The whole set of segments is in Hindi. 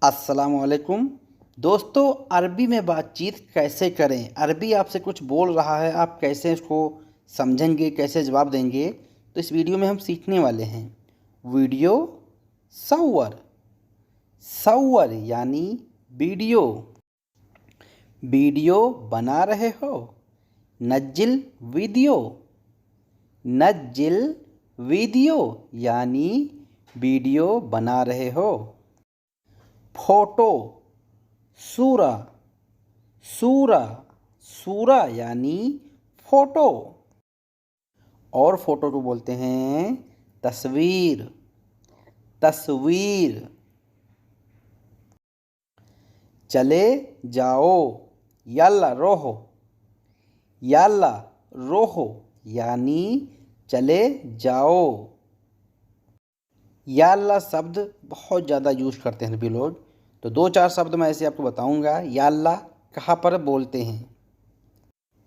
अस्सलामुअलैकुम दोस्तों। अरबी में बातचीत कैसे करें? अरबी आपसे कुछ बोल रहा है, आप कैसे उसको समझेंगे, कैसे जवाब देंगे, तो इस वीडियो में हम सीखने वाले हैं। वीडियो सवर, सवर यानी वीडियो। वीडियो बना रहे हो, नज्जिल वीडियो, नज्जिल वीडियो यानी वीडियो बना रहे हो। फोटो सूरा, सूरा, सूरा यानी फोटो। और फोटो को बोलते हैं तस्वीर, तस्वीर। चले जाओ, यल्ला रोहो, यल्ला रोहो यानी चले जाओ। यल्ला शब्द बहुत ज़्यादा यूज़ करते हैं सभी लोग, तो दो चार शब्द मैं ऐसे आपको बताऊंगा। यल्ला कहाँ पर बोलते हैं,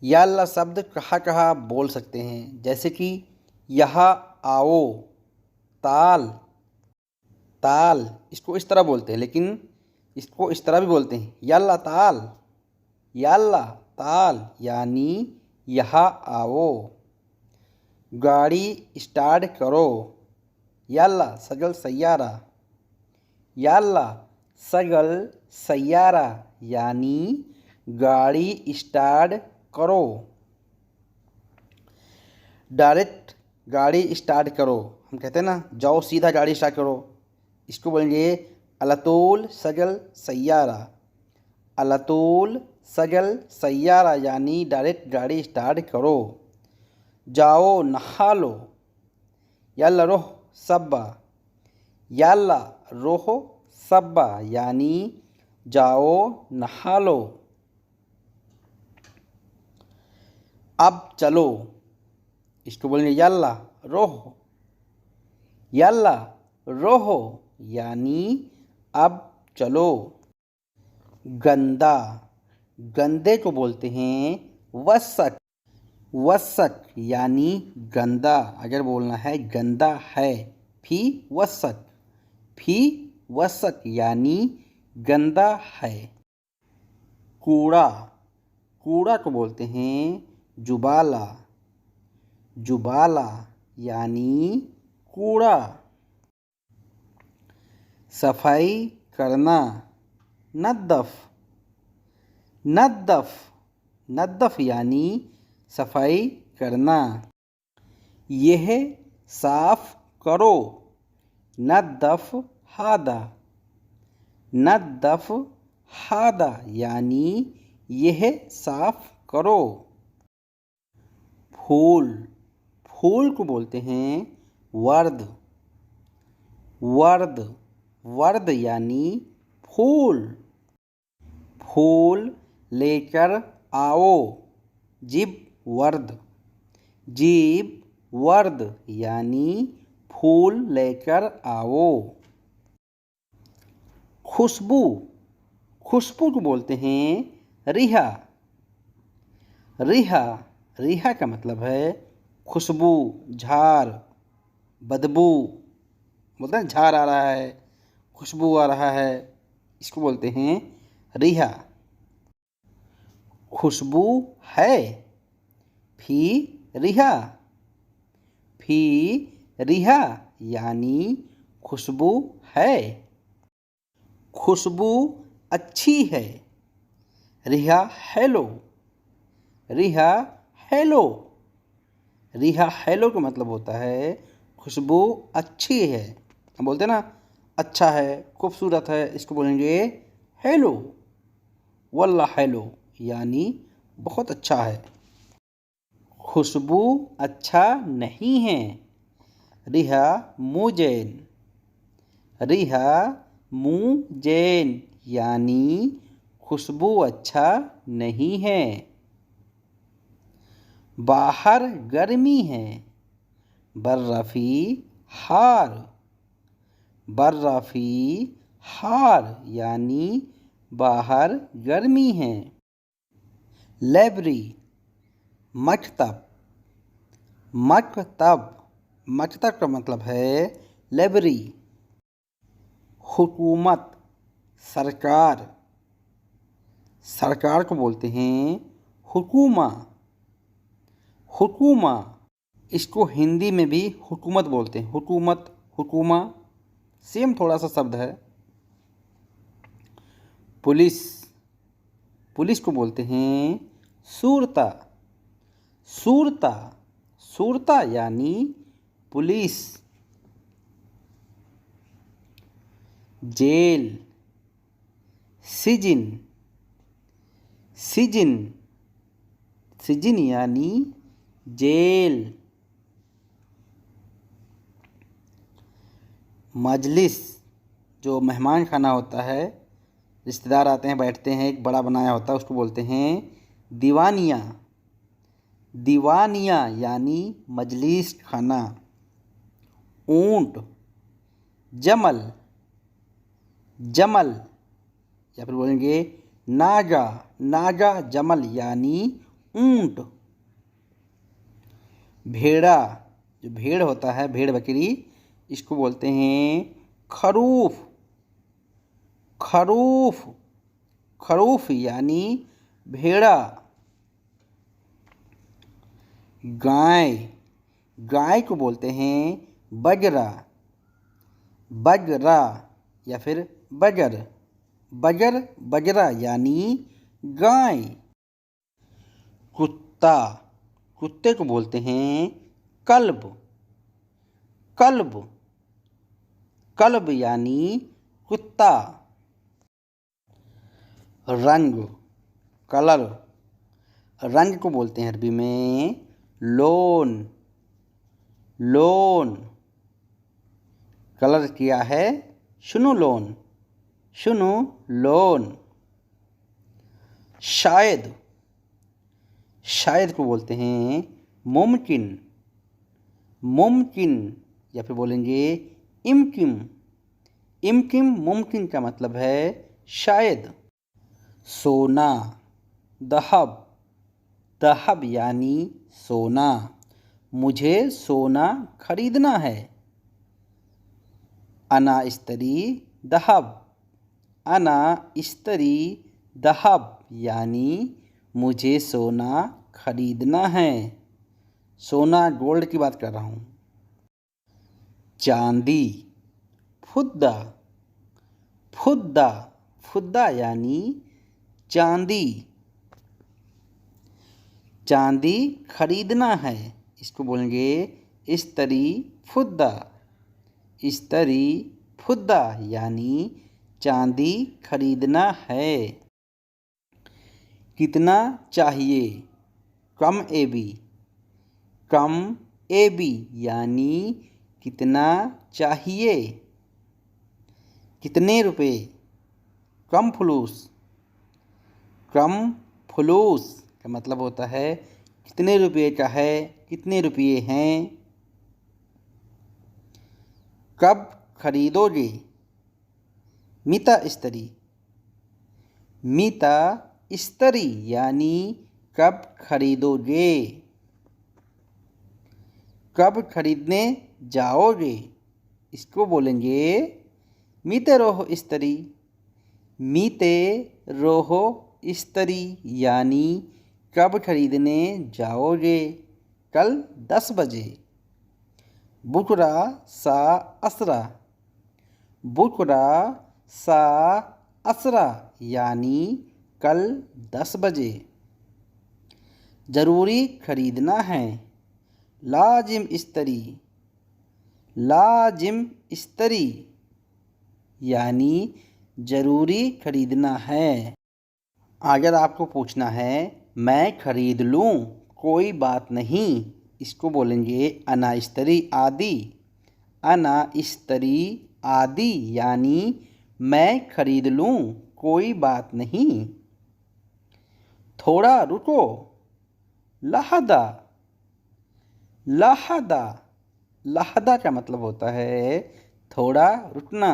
यल्ला शब्द कहाँ कहाँ आप बोल सकते हैं, जैसे कि यहाँ आओ, ताल, ताल इसको इस तरह बोलते हैं, लेकिन इसको इस तरह भी बोलते हैं, यल्ला ताल, यल्ला ताल यानी यहाँ आओ। गाड़ी स्टार्ट करो, यल्ला सगल सैयारा, यल्ला सगल सैयारा यानी गाड़ी स्टार्ट करो। डायरेक्ट गाड़ी स्टार्ट करो, हम कहते हैं ना जाओ सीधा गाड़ी स्टार्ट करो, इसको बोलेंगे अलतूल सगल सैयारा, अलतूल सगल सैयारा यानी डायरेक्ट गाड़ी स्टार्ट करो। जाओ नहा लो, यल्ला रोह सब्बा, यल्ला रोह सब्बा यानी जाओ नहा लो। अब चलो, इसको बोलेंगे यल्ला रोह, यल्ला रोहो यानी अब चलो। गंदा, गंदे को बोलते हैं वसक, वसक यानी गंदा। अगर बोलना है गंदा है, फी वसक, फी वसक यानी गंदा है। कूड़ा, कूड़ा को बोलते हैं जुबाला, जुबाला यानी कूड़ा। सफाई करना, नद्दफ, नद्दफ, नद्दफ यानी सफाई करना। यह साफ करो, नद्दफ हादा, नद्दफ हादा यानी यह साफ करो। फूल, फूल को बोलते हैं वर्द, वर्द, वर्द यानी फूल। फूल लेकर आओ, जिब वर्द, जीब वर्द यानी फूल लेकर आओ। खुशबू, खुशबू को बोलते हैं रिहा, रिहा, रिहा का मतलब है खुशबू, झार, बदबू, बोलते हैं झार आ रहा है, खुशबू आ रहा है, इसको बोलते हैं रिहा। खुशबू है, फी रिहा, फी रिहा यानी खुशबू है। खुशबू अच्छी है, रिहा हेलो, रिहा हेलो, रिहा हेलो का मतलब होता है खुशबू अच्छी है। हम बोलते हैं ना अच्छा है, खूबसूरत है, इसको बोलेंगे हेलो, वल्ला हेलो यानी बहुत अच्छा है। खुशबू अच्छा नहीं है, रिहा मुजैन, रिहा मुजैन यानी खुशबू अच्छा नहीं है। बाहर गर्मी है, बर्रफी हार, बर्रफी हार यानी बाहर गर्मी है। लाइब्रेरी मकतब, मकतब, मकतब का मतलब है लाइब्रेरी। हुकूमत सरकार, सरकार को बोलते हैं हुकूमा, हुकूमा। इसको हिंदी में भी हुकूमत बोलते हैं, हुकूमत, हुकूमा, सेम थोड़ा सा शब्द है। पुलिस, पुलिस को बोलते हैं सूरता, सूरता, सूरता यानी पुलिस। जेल, सिजिन, सिजिन, सिजिन यानी जेल। मजलिस, जो मेहमान खाना होता है, रिश्तेदार आते हैं, बैठते हैं, एक बड़ा बनाया होता है, उसको बोलते हैं दीवानिया, दीवानिया यानी मजलिस खाना। ऊंट, जमल, जमल, या फिर बोलेंगे नागा, नागा जमल यानी ऊंट। भेड़ा, जो भेड़ होता है, भेड़ बकरी, इसको बोलते हैं खरूफ, खरूफ, खरूफ यानी भेड़ा। गाय, गाय को बोलते हैं बगरा, बगरा, या फिर बगर, बगर, बगरा यानी गाय। कुत्ता, कुत्ते को बोलते हैं कल्ब, कल्ब, कल्ब यानी कुत्ता। रंग, कलर, रंग को बोलते हैं अरबी में लोन, लोन। कलर किया है शुनु लोन, शुनु लोन। शायद, शायद को बोलते हैं मुमकिन, मुमकिन, या फिर बोलेंगे इम्किन, इम्किन, मुमकिन का मतलब है शायद। सोना, दहब, दहब यानी सोना, मुझे सोना खरीदना है। अना इस्तरी दहब, अना इस्तरी दहब यानी मुझे सोना खरीदना है। सोना, गोल्ड की बात कर रहा हूँ। चांदी, फुद्दा, फुद्दा, फुद्दा यानी चांदी। चांदी खरीदना है, इसको बोलेंगे इस्तरी फुद्दा, इस्तरी फुद्दा यानी चांदी खरीदना है। कितना चाहिए, कम A B, come A B यानी कितना चाहिए। कितने रुपए, कम फुलूस, कम फुलूस का मतलब होता है कितने रुपये का है, कितने रुपये हैं। कब खरीदोगे, मीता इस्तरी, मीता इस्तरी यानी कब खरीदोगे। कब खरीदने जाओगे, इसको बोलेंगे मीते रोहो इस्तरी, मीते रोहो इस्तरी यानी कब खरीदने जाओगे, कल 10 बजे। बुकरा सा असरा, बुकरा सा असरा यानी कल 10 बजे। ज़रूरी खरीदना है, लाजिम इस्तरी, लाजिम इस्तरी यानी ज़रूरी खरीदना है। अगर आपको पूछना है मैं खरीद लूँ, कोई बात नहीं, इसको बोलेंगे अना इस्तरी आदि, अना इस्तरी आदि यानी मैं खरीद लूँ, कोई बात नहीं। थोड़ा रुको, लहदा, लहदा, लहदा का मतलब होता है थोड़ा रुकना।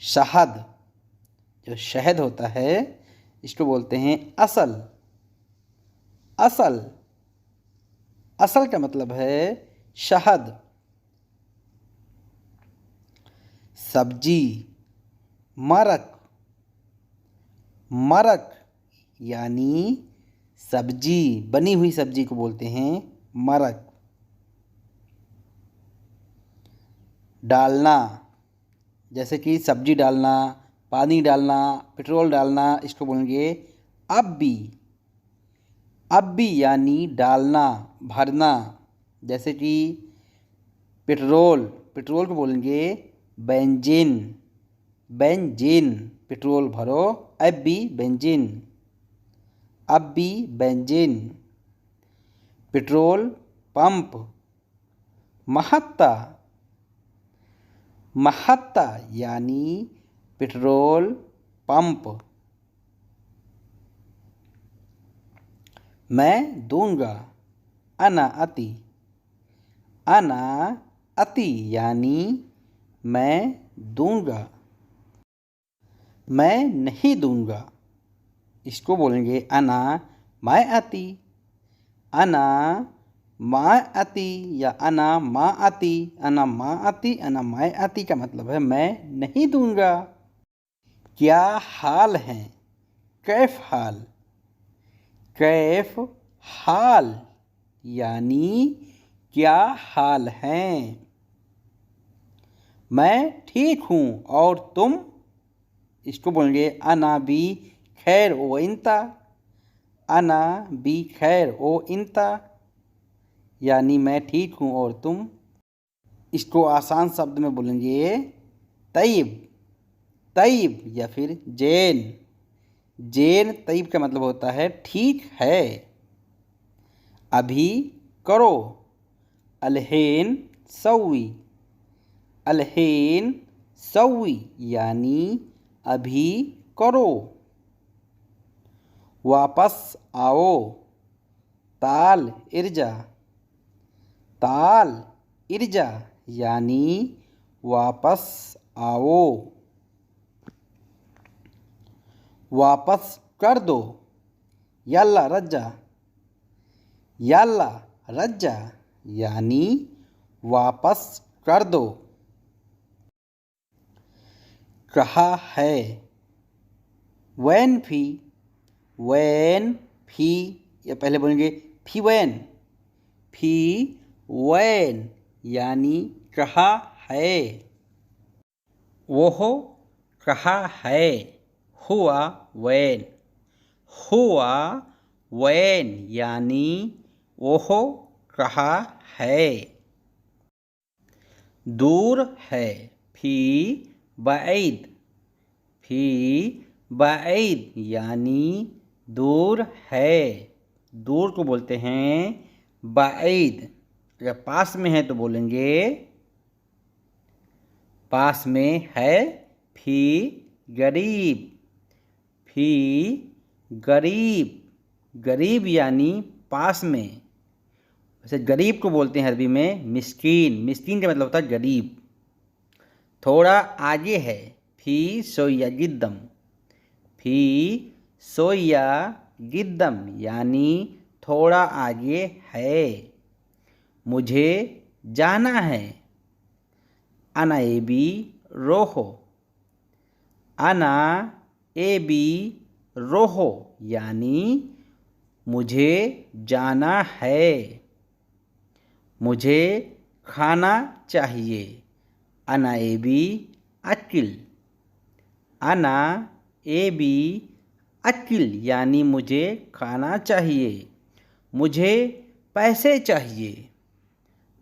शहद, जो शहद होता है, इसको बोलते हैं असल, असल, असल का मतलब है शहद। सब्जी, मरक, मरक यानी सब्जी, बनी हुई सब्जी को बोलते हैं मरक। डालना, जैसे कि सब्जी डालना, पानी डालना, पेट्रोल डालना, इसको बोलेंगे अब्बी। अब्बी यानी डालना, भरना। जैसे कि पेट्रोल, पेट्रोल को बोलेंगे बेंजीन। बेंजीन, पेट्रोल भरो, अब्बी बेंजीन, अब्बी बेंजीन। पेट्रोल पंप, महत्ता, महत्ता यानी पेट्रोल पंप। मैं दूंगा, अना अति, अना अति यानी मैं दूंगा। मैं नहीं दूंगा, इसको बोलेंगे अना मैं अति, अना माँ अति या अना माँ अति। अना माँ अति, अना मैं अति का मतलब है मैं नहीं दूंगा। क्या हाल है, कैफ हाल, कैफ हाल यानी क्या हाल है। मैं ठीक हूँ और तुम, इसको बोलेंगे अना बी खैर ओ इंता, अना बी खैर ओ इंता यानी मैं ठीक हूँ और तुम। इसको आसान शब्द में बोलेंगे तैयब, तैयब या फिर जैन। जैन तैयब का मतलब होता है ठीक है। अभी करो, अलहेन सवी, अलहेन सवी यानी अभी करो। वापस आओ, ताल इर्जा, ताल इर्जा यानी वापस आओ। वापस कर दो, यल्ला रज्जा, यल्ला रज्जा यानी वापस कर दो। कहा है, वैन फी, वैन फी या पहले बोलेंगे फी वैन, फी वैन यानी कहा है। वो कहा है, हुआ वैन, हुआ वैन यानी वो कहा है। दूर है, फी बैद, फी बैद यानी दूर है। दूर को बोलते हैं बैद। अगर पास में है तो बोलेंगे, पास में है, फी गरीब, फी गरीब, गरीब यानी पास में। वैसे गरीब को बोलते हैं अरबी में मिस्कीन, मिस्कीन का मतलब होता है गरीब। थोड़ा आगे है, फी सोया गिद्दम, फी सोया गिद्दम यानी थोड़ा आगे है। मुझे जाना है, अना ए बी रोहो, अना ए बी रोहो यानी मुझे जाना है। मुझे खाना चाहिए, अना ए बी अकिल, अना ए बी अकिल यानी मुझे खाना चाहिए। मुझे पैसे चाहिए,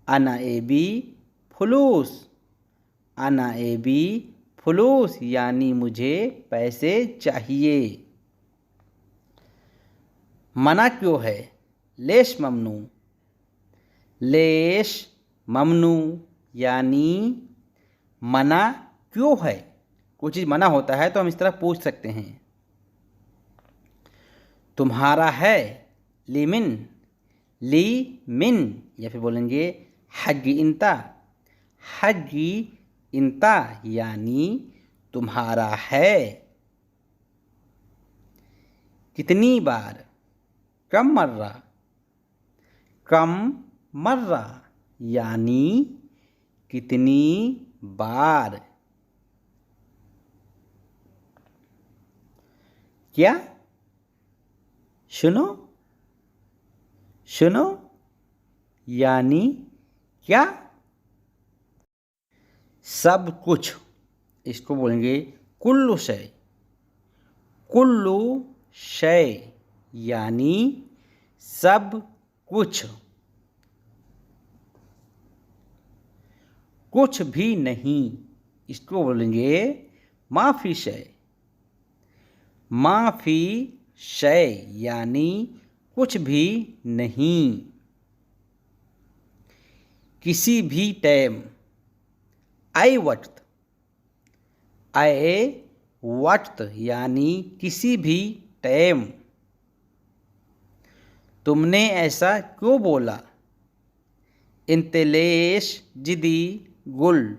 अना ए बी फुलूस, अना ए बी फुलूस यानी मुझे पैसे चाहिए। मना क्यों है, लेश ममनू, लेश ममनू यानी मना क्यों है। कोई चीज़ मना होता है तो हम इस तरह पूछ सकते हैं। तुम्हारा है, लिमिन, ली मिन या फिर बोलेंगे हग्गी इंता, हग्गी इंता यानी तुम्हारा है। कितनी बार, कम मर्रा, कम मर्रा यानी कितनी बार। क्या? सुनो, सुनो यानी क्या? सब कुछ, इसको बोलेंगे कुल्लु शय। कुल्लु शय यानी सब कुछ। कुछ भी नहीं, इसको बोलेंगे माफी शय। माफी शय यानी कुछ भी नहीं। किसी भी टाइम, आए वक्त। आए वक्त यानी किसी भी टाइम। तुमने ऐसा क्यों बोला? इंते लेश जिदी गुल।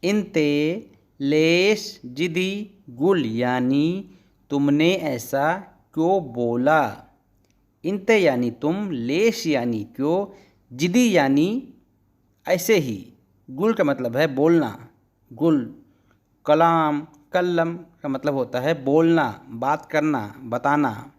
इंते लेश जिदी गुल यानी तुमने ऐसा क्यों बोला। इंते यानी तुम, लेश यानी क्यों, जिदी यानी ऐसे ही। गुल का मतलब है बोलना। गुल, कलाम, कल्लम का मतलब होता है बोलना, बात करना, बताना।